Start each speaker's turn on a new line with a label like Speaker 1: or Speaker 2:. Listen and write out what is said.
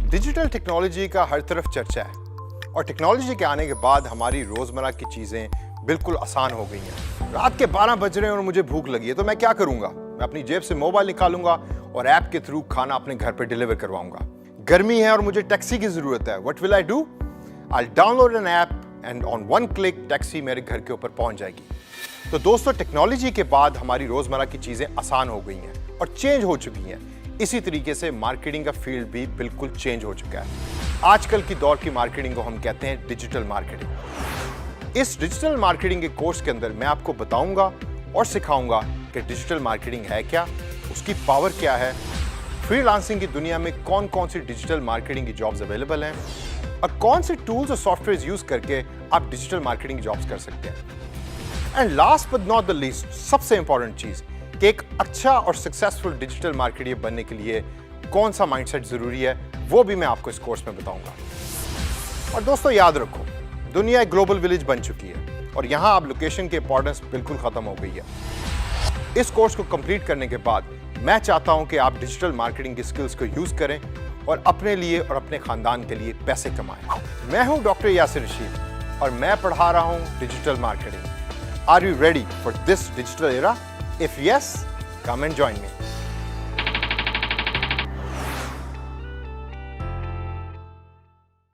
Speaker 1: Digital technology का हर तरफ चर्चा है और टेक्नोलॉजी के आने के बाद हमारी रोजमर्रा की चीजें बिल्कुल आसान हो गई हैं। रात के 12 बज रहे हैं और मुझे भूख लगी है, तो मैं क्या करूंगा? मैं अपनी जेब से मोबाइल निकालूंगा और ऐप के थ्रू खाना अपने घर पे डिलीवर करवाऊंगा। गर्मी है और मुझे टैक्सी की जरूरत है। What will I do? I download an app and on one click taxi मेरे घर के ऊपर पहुंच जाएगी। तो दोस्तों, टेक्नोलॉजी के बाद हमारी रोजमर्रा की चीजें आसान हो गई हैं और चेंज हो चुकी हैं। इसी तरीके से मार्केटिंग का फील्ड भी बिल्कुल चेंज हो चुका है। आजकल की दौर की मार्केटिंग को हम कहते हैं डिजिटल मार्केटिंग। इस डिजिटल मार्केटिंग के कोर्स के अंदर मैं आपको बताऊंगा और सिखाऊंगा कि डिजिटल मार्केटिंग है क्या, उसकी पावर क्या है, फ्रीलांसिंग की दुनिया में कौन कौन सी डिजिटल मार्केटिंग की जॉब्स अवेलेबल हैं और कौन से टूल्स और सॉफ्टवेयर यूज करके आप डिजिटल मार्केटिंग की जॉब्स कर सकते हैं। And last but not the least, सबसे इंपॉर्टेंट चीज कि एक अच्छा और सक्सेसफुल डिजिटल मार्केटर बनने के लिए कौन सा माइंडसेट जरूरी है, वो भी मैं आपको इस कोर्स में बताऊंगा। और दोस्तों, याद रखो, दुनिया एक ग्लोबल विलेज बन चुकी है और यहां अब लोकेशन की इंपॉर्टेंस बिल्कुल खत्म हो गई है। इस कोर्स को कंप्लीट करने के बाद मैं चाहता हूं कि आप डिजिटल मार्केटिंग की स्किल्स को यूज करें और अपने लिए और अपने खानदान के लिए पैसे कमाएं। मैं हूं डॉक्टर यासिर रशीद और मैं पढ़ा रहा हूं digital marketing. Are you ready for this digital era? If yes, come and join me.